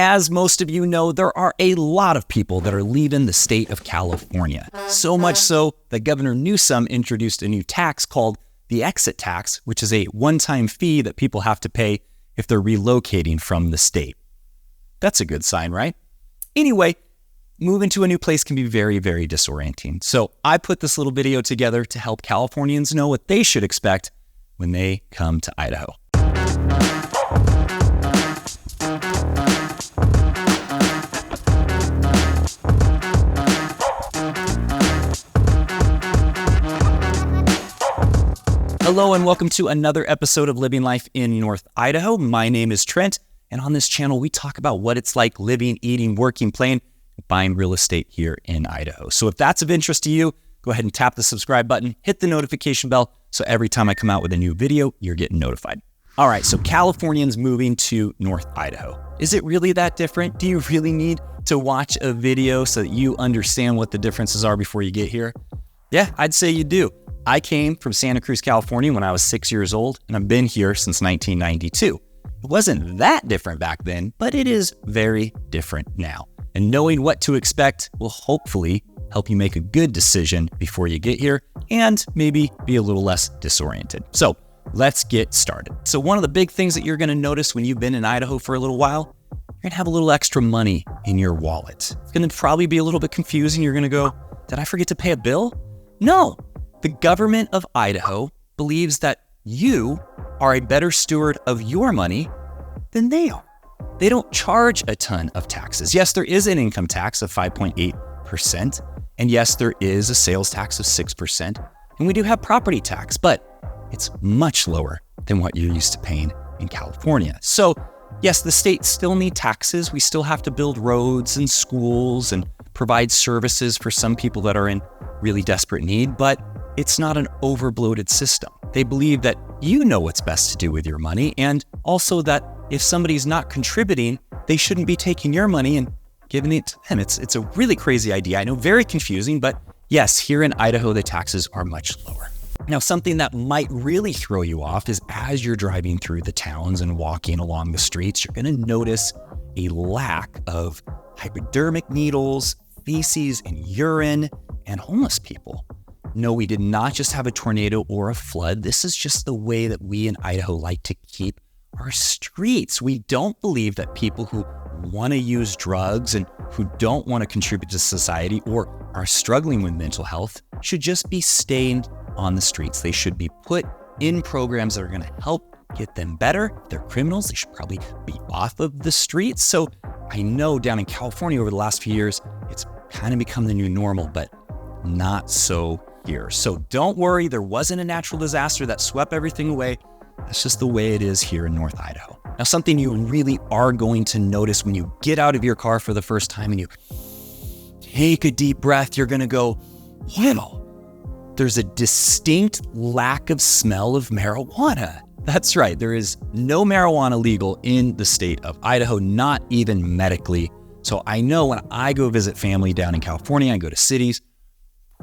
As most of you know, there are a lot of people that are leaving the state of California. So much so that Governor Newsom introduced a new tax called the exit tax, which is a one-time fee that people have to pay if they're relocating from the state. That's a good sign, right? Anyway, moving to a new place can be very, very disorienting. So I put this little video together to help Californians know what they should expect when they come to Idaho. Hello and welcome to another episode of Living Life in North Idaho. My name is Trent, and on this channel we talk about what it's like living, eating, working, playing, buying real estate here in Idaho. So if that's of interest to you, go ahead and tap the subscribe button, hit the notification bell, so every time I come out with a new video, you're getting notified. All right, so Californians moving to North Idaho. Is it really that different? Do you really need to watch a video so that you understand what the differences are before you get here? Yeah, I'd say you do. I came from Santa Cruz, California when I was 6 years old, and I've been here since 1992. It wasn't that different back then, but it is very different now. And knowing what to expect will hopefully help you make a good decision before you get here and maybe be a little less disoriented. So let's get started. So one of the big things that you're going to notice when you've been in Idaho for a little while, you're going to have a little extra money in your wallet. It's going to probably be a little bit confusing. You're going to go, did I forget to pay a bill? No. The government of Idaho believes that you are a better steward of your money than they are. They don't charge a ton of taxes. Yes, there is an income tax of 5.8%. And yes, there is a sales tax of 6%. And we do have property tax, but it's much lower than what you're used to paying in California. So yes, the state still need taxes. We still have to build roads and schools and provide services for some people that are in really desperate need, but it's not an overbloated system. They believe that you know what's best to do with your money, and also that if somebody's not contributing, they shouldn't be taking your money and giving it to them. It's a really crazy idea. I know, very confusing, but yes, here in Idaho, the taxes are much lower. Now, something that might really throw you off is as you're driving through the towns and walking along the streets, you're gonna notice a lack of hypodermic needles, feces and urine, and homeless people. No, we did not just have a tornado or a flood. This is just the way that we in Idaho like to keep our streets. We don't believe that people who want to use drugs and who don't want to contribute to society or are struggling with mental health should just be staying on the streets. They should be put in programs that are going to help get them better. If they're criminals, they should probably be off of the streets. So I know down in California over the last few years, it's kind of become the new normal, but not so here. So don't worry, there wasn't a natural disaster that swept everything away. That's just the way it is here in North Idaho. Now, something you really are going to notice when you get out of your car for the first time and you take a deep breath, you're going to go, wow, there's a distinct lack of smell of marijuana. That's right, there is no marijuana legal in the state of Idaho, not even medically. So I know when I go visit family down in California, I go to cities,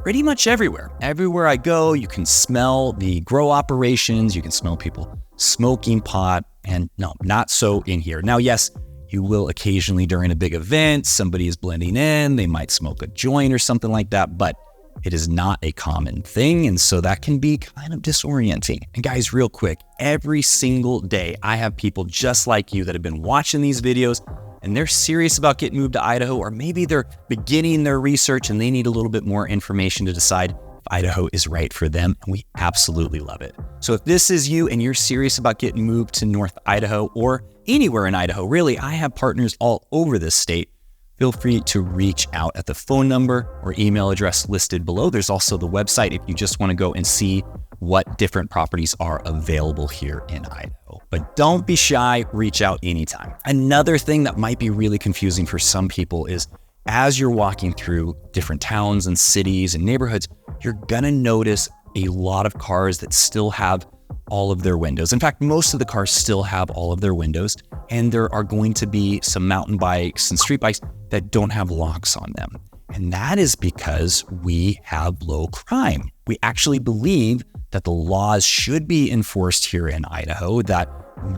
pretty much everywhere. Everywhere I go, you can smell the grow operations, you can smell people smoking pot, and no, not so in here. Now, yes, you will occasionally during a big event, somebody is blending in, they might smoke a joint or something like that, but it is not a common thing, and so that can be kind of disorienting. And guys, real quick, every single day, I have people just like you that have been watching these videos and they're serious about getting moved to Idaho, or maybe they're beginning their research and they need a little bit more information to decide if Idaho is right for them, and we absolutely love it. So if this is you and you're serious about getting moved to North Idaho or anywhere in Idaho, really, I have partners all over this state. Feel free to reach out at the phone number or email address listed below. There's also the website if you just want to go and see what different properties are available here in Idaho. But don't be shy, reach out anytime. Another thing that might be really confusing for some people is as you're walking through different towns and cities and neighborhoods, you're gonna notice a lot of cars that still have all of their windows. In fact, most of the cars still have all of their windows, and there are going to be some mountain bikes and street bikes that don't have locks on them. And that is because we have low crime. We actually believe that the laws should be enforced here in Idaho, that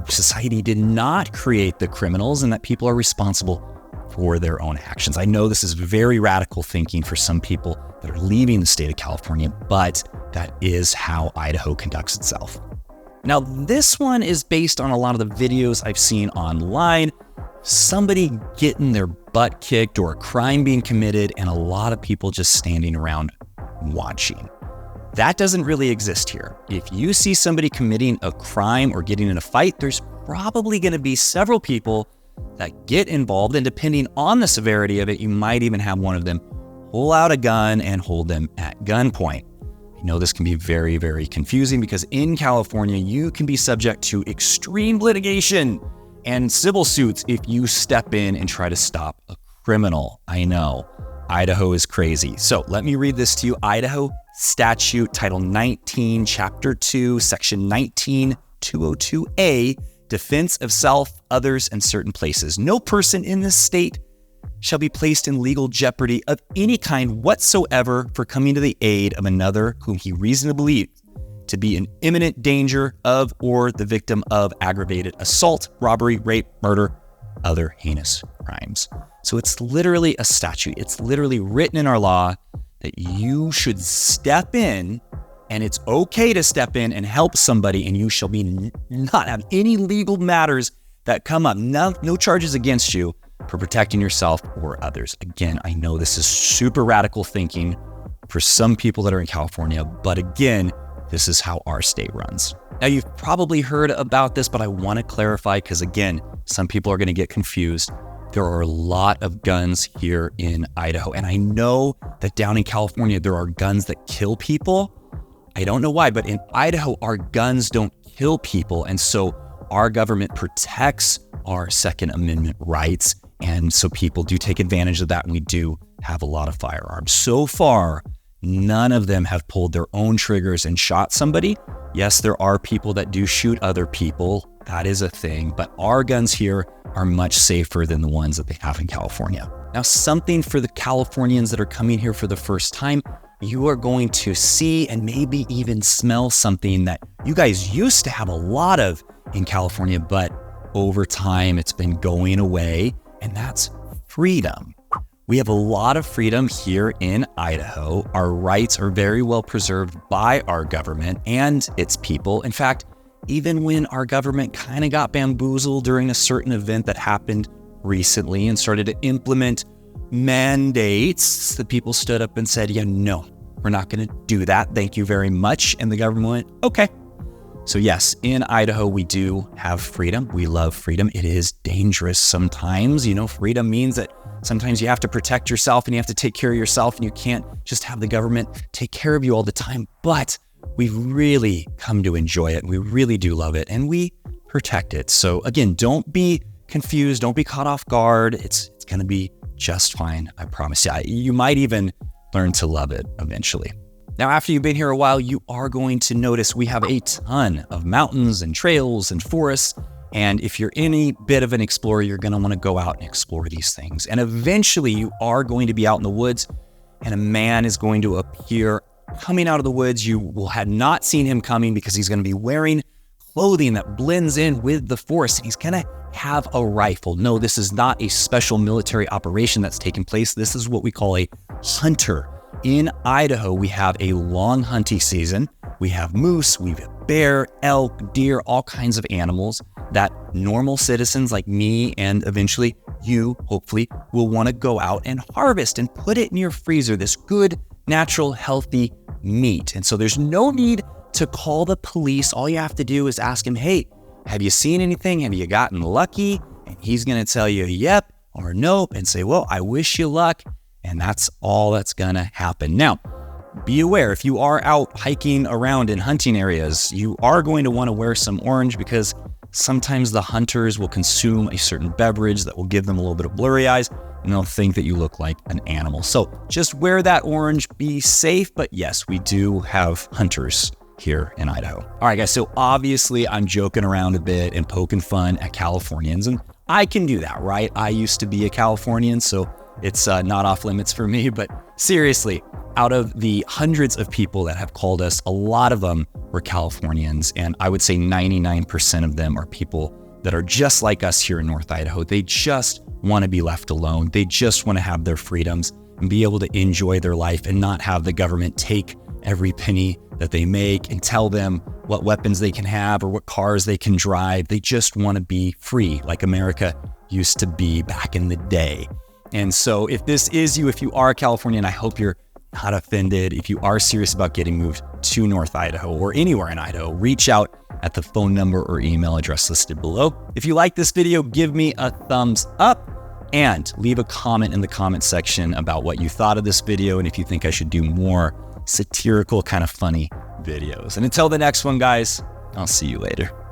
society did not create the criminals, and that people are responsible for their own actions. I know this is very radical thinking for some people that are leaving the state of California, but that is how Idaho conducts itself. Now, this one is based on a lot of the videos I've seen online. Somebody getting their butt kicked or a crime being committed and a lot of people just standing around watching. That doesn't really exist here. If you see somebody committing a crime or getting in a fight, there's probably going to be several people that get involved, and depending on the severity of it, you might even have one of them pull out a gun and hold them at gunpoint. I know this can be very, very confusing because in California, you can be subject to extreme litigation and civil suits if you step in and try to stop a criminal. I know, Idaho is crazy. So let me read this to you. Idaho Statute Title 19, Chapter 2, Section 19202A, Defense of Self, Others, and Certain Places. No person in this state shall be placed in legal jeopardy of any kind whatsoever for coming to the aid of another whom he reasonably believes to be in imminent danger of or the victim of aggravated assault, robbery, rape, murder, other heinous crimes. So it's literally a statute. It's literally written in our law that you should step in, and it's okay to step in and help somebody, and you shall be not have any legal matters that come up, no charges against you for protecting yourself or others. Again, I know this is super radical thinking for some people that are in California, but again, this is how our state runs. Now, you've probably heard about this, but I want to clarify because again, some people are going to get confused. There are a lot of guns here in Idaho, and I know that down in California, there are guns that kill people. I don't know why, but in Idaho, our guns don't kill people, and so our government protects our Second Amendment rights. And so people do take advantage of that, and we do have a lot of firearms. So far, none of them have pulled their own triggers and shot somebody. Yes, there are people that do shoot other people. That is a thing, but our guns here are much safer than the ones that they have in California. Now, something for the Californians that are coming here for the first time, you are going to see and maybe even smell something that you guys used to have a lot of in California, but over time it's been going away. And that's freedom. We have a lot of freedom here in Idaho. Our rights are very well preserved by our government and its people. In fact, even when our government kind of got bamboozled during a certain event that happened recently and started to implement mandates, the people stood up and said, yeah, no, we're not going to do that. Thank you very much. And the government went, okay. So yes, in Idaho, we do have freedom. We love freedom. It is dangerous sometimes. You know, freedom means that sometimes you have to protect yourself and you have to take care of yourself, and you can't just have the government take care of you all the time. But we've really come to enjoy it. We really do love it, and we protect it. So again, don't be confused. Don't be caught off guard. It's going to be just fine. I promise you. You might even learn to love it eventually. Now, after you've been here a while, you are going to notice we have a ton of mountains and trails and forests. And if you're any bit of an explorer, you're going to want to go out and explore these things. And eventually you are going to be out in the woods, and a man is going to appear coming out of the woods. You will have not seen him coming because he's going to be wearing clothing that blends in with the forest. And he's going to have a rifle. No, this is not a special military operation that's taking place. This is what we call a hunter. In Idaho, we have a long hunting season. We have moose, we have bear, elk, deer, all kinds of animals that normal citizens like me and eventually you, hopefully, will want to go out and harvest and put it in your freezer, this good, natural, healthy meat. And so there's no need to call the police. All you have to do is ask him, hey, have you seen anything? Have you gotten lucky? And he's going to tell you, yep or nope, and say, well, I wish you luck. And that's all that's gonna happen. Now, be aware, if you are out hiking around in hunting areas, you are going to want to wear some orange because sometimes the hunters will consume a certain beverage that will give them a little bit of blurry eyes, and they'll think that you look like an animal. So just wear that orange, be safe. But yes, we do have hunters here in Idaho. All right, guys, so obviously I'm joking around a bit and poking fun at Californians, and I can do that, right? I used to be a Californian, so it's not off limits for me, but seriously, out of the hundreds of people that have called us, a lot of them were Californians. And I would say 99% of them are people that are just like us here in North Idaho. They just want to be left alone. They just want to have their freedoms and be able to enjoy their life and not have the government take every penny that they make and tell them what weapons they can have or what cars they can drive. They just want to be free like America used to be back in the day. And so if this is you, if you are a Californian, I hope you're not offended. If you are serious about getting moved to North Idaho or anywhere in Idaho, reach out at the phone number or email address listed below. If you like this video, give me a thumbs up and leave a comment in the comment section about what you thought of this video and if you think I should do more satirical, kind of funny videos. And until the next one, guys, I'll see you later.